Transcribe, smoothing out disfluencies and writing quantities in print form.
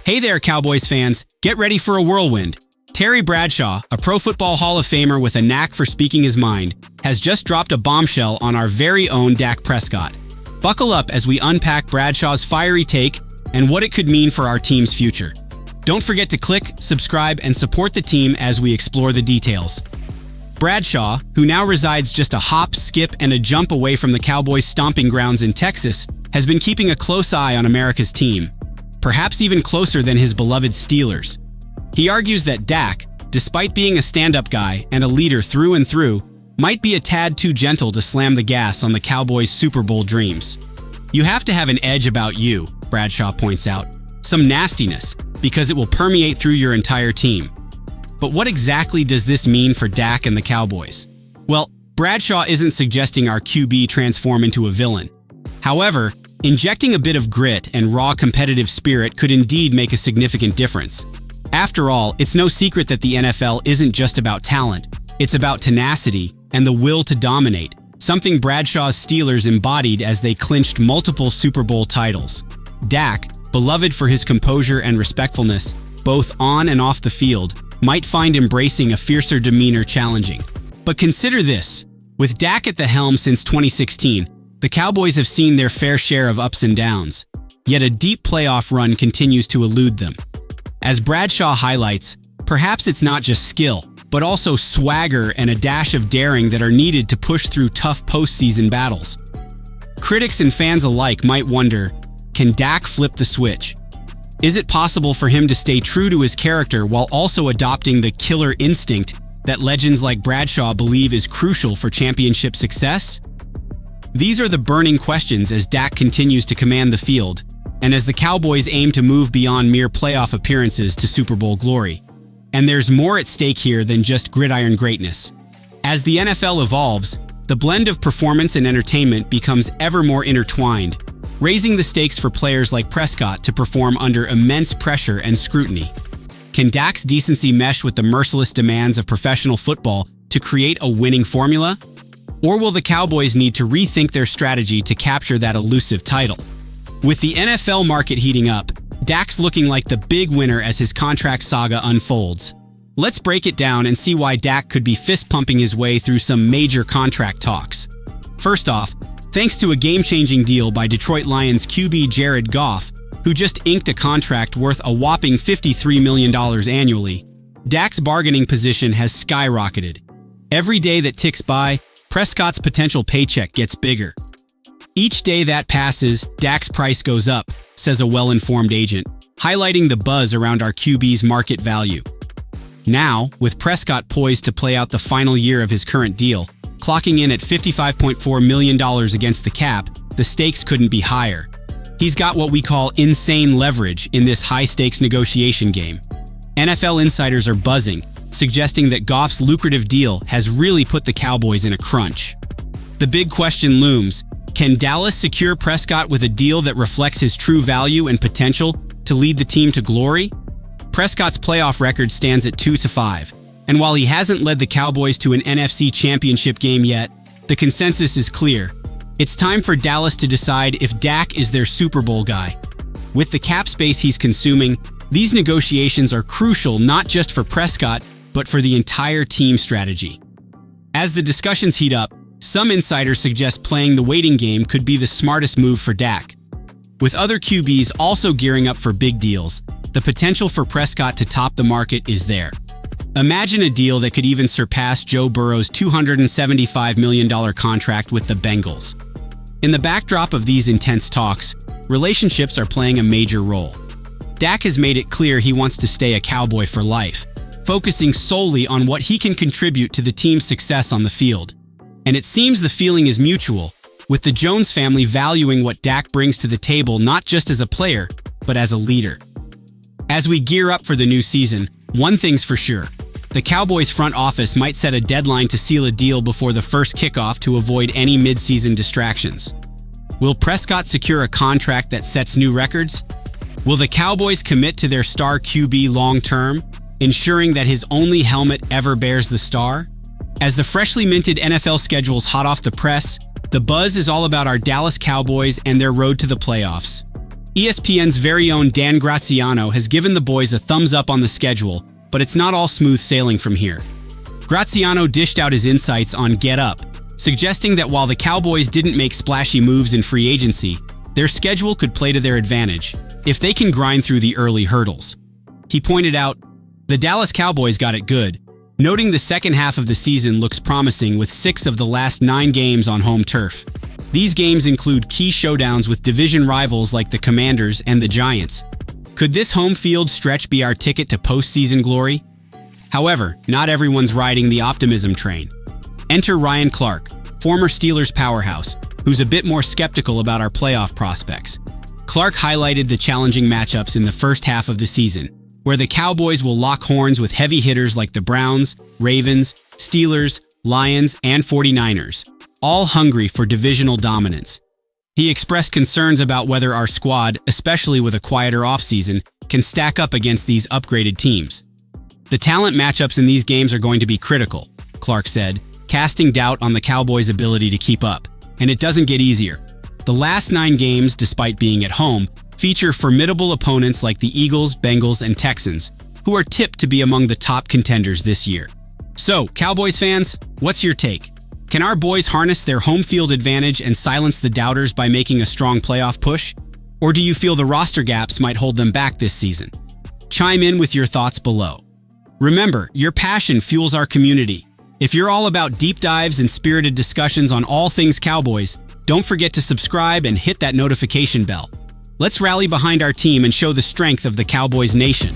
Hey there, Cowboys fans. Get ready for a whirlwind. Terry Bradshaw, a Pro Football Hall of Famer with a knack for speaking his mind, has just dropped a bombshell on our very own Dak Prescott. Buckle up as we unpack Bradshaw's fiery take and what it could mean for our team's future. Don't forget to click, subscribe, and support the team as we explore the details. Bradshaw, who now resides just a hop, skip, and a jump away from the Cowboys' stomping grounds in Texas, has been keeping a close eye on America's team, perhaps even closer than his beloved Steelers. He argues that Dak, despite being a stand-up guy and a leader through and through, might be a tad too gentle to slam the gas on the Cowboys' Super Bowl dreams. You have to have an edge about you, Bradshaw points out, some nastiness, because it will permeate through your entire team. But what exactly does this mean for Dak and the Cowboys? Well, Bradshaw isn't suggesting our QB transform into a villain. However, injecting a bit of grit and raw competitive spirit could indeed make a significant difference. After all, it's no secret that the NFL isn't just about talent. It's about tenacity and the will to dominate, something Bradshaw's Steelers embodied as they clinched multiple Super Bowl titles. Dak, beloved for his composure and respectfulness, both on and off the field, might find embracing a fiercer demeanor challenging. But consider this. With Dak at the helm since 2016, the Cowboys have seen their fair share of ups and downs, yet a deep playoff run continues to elude them. As Bradshaw highlights, perhaps it's not just skill, but also swagger and a dash of daring that are needed to push through tough postseason battles. Critics and fans alike might wonder, can Dak flip the switch? Is it possible for him to stay true to his character while also adopting the killer instinct that legends like Bradshaw believe is crucial for championship success? These are the burning questions as Dak continues to command the field, and as the Cowboys aim to move beyond mere playoff appearances to Super Bowl glory. And there's more at stake here than just gridiron greatness. As the NFL evolves, the blend of performance and entertainment becomes ever more intertwined, raising the stakes for players like Prescott to perform under immense pressure and scrutiny. Can Dak's decency mesh with the merciless demands of professional football to create a winning formula? Or will the Cowboys need to rethink their strategy to capture that elusive title? With the NFL market heating up, Dak's looking like the big winner as his contract saga unfolds. Let's break it down and see why Dak could be fist-pumping his way through some major contract talks. First off, thanks to a game-changing deal by Detroit Lions QB Jared Goff, who just inked a contract worth a whopping $53 million annually, Dak's bargaining position has skyrocketed. Every day that ticks by, Prescott's potential paycheck gets bigger. Each day that passes, Dak's price goes up, says a well-informed agent, highlighting the buzz around our QB's market value. Now, with Prescott poised to play out the final year of his current deal, clocking in at $55.4 million against the cap, the stakes couldn't be higher. He's got what we call insane leverage in this high-stakes negotiation game. NFL insiders are buzzing, suggesting that Goff's lucrative deal has really put the Cowboys in a crunch. The big question looms, can Dallas secure Prescott with a deal that reflects his true value and potential to lead the team to glory? Prescott's playoff record stands at 2-5, and while he hasn't led the Cowboys to an NFC championship game yet, the consensus is clear. It's time for Dallas to decide if Dak is their Super Bowl guy. With the cap space he's consuming, these negotiations are crucial not just for Prescott, but for the entire team strategy. As the discussions heat up, some insiders suggest playing the waiting game could be the smartest move for Dak. With other QBs also gearing up for big deals, the potential for Prescott to top the market is there. Imagine a deal that could even surpass Joe Burrow's $275 million contract with the Bengals. In the backdrop of these intense talks, relationships are playing a major role. Dak has made it clear he wants to stay a Cowboy for life, focusing solely on what he can contribute to the team's success on the field. And it seems the feeling is mutual, with the Jones family valuing what Dak brings to the table not just as a player, but as a leader. As we gear up for the new season, one thing's for sure. The Cowboys front office might set a deadline to seal a deal before the first kickoff to avoid any mid-season distractions. Will Prescott secure a contract that sets new records? Will the Cowboys commit to their star QB long-term, ensuring that his only helmet ever bears the star? As the freshly minted NFL schedule's hot off the press, the buzz is all about our Dallas Cowboys and their road to the playoffs. ESPN's very own Dan Graziano has given the boys a thumbs up on the schedule, but it's not all smooth sailing from here. Graziano dished out his insights on Get Up, suggesting that while the Cowboys didn't make splashy moves in free agency, their schedule could play to their advantage if they can grind through the early hurdles. He pointed out, the Dallas Cowboys got it good, noting the second half of the season looks promising with 6 of the last 9 games on home turf. These games include key showdowns with division rivals like the Commanders and the Giants. Could this home field stretch be our ticket to postseason glory? However, not everyone's riding the optimism train. Enter Ryan Clark, former Steelers powerhouse, who's a bit more skeptical about our playoff prospects. Clark highlighted the challenging matchups in the first half of the season, where the Cowboys will lock horns with heavy hitters like the Browns, Ravens, Steelers, Lions, and 49ers, all hungry for divisional dominance. He expressed concerns about whether our squad, especially with a quieter offseason, can stack up against these upgraded teams. The talent matchups in these games are going to be critical, Clark said, casting doubt on the Cowboys' ability to keep up. And it doesn't get easier. The last 9 games, despite being at home, feature formidable opponents like the Eagles, Bengals, and Texans, who are tipped to be among the top contenders this year. So, Cowboys fans, what's your take? Can our boys harness their home field advantage and silence the doubters by making a strong playoff push? Or do you feel the roster gaps might hold them back this season? Chime in with your thoughts below. Remember, your passion fuels our community. If you're all about deep dives and spirited discussions on all things Cowboys, don't forget to subscribe and hit that notification bell. Let's rally behind our team and show the strength of the Cowboys Nation.